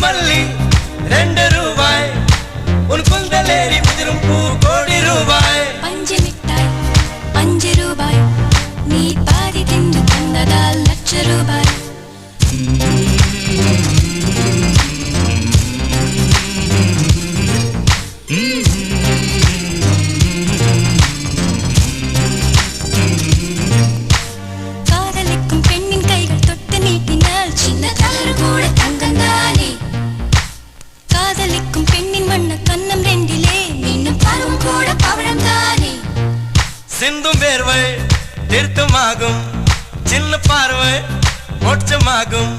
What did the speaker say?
மல்லி 2 ரூபாய் உன் குந்தலேறி உதிரும் பூ கோடி ரூபாய் பஞ்சு மிட்டாய் 5 ரூபாய் நீ பாதி தின்று தந்ததால் லட்ச ரூபாய் காதலிக்கும் பெண்ணின் கைகள் தொட்டு நீட்டினால் சின்ன தளர் கூட தங்கந்தானே காதலிக்கும் பெண்ணின் வண்ண கண்ணம் ரெண்டிலே மீண்டும் பருவம் கூட பவழம் தானே சிந்தும் வேர்வை திருத்தமாகும் சின்ன பார்வை மோட்சமாகும்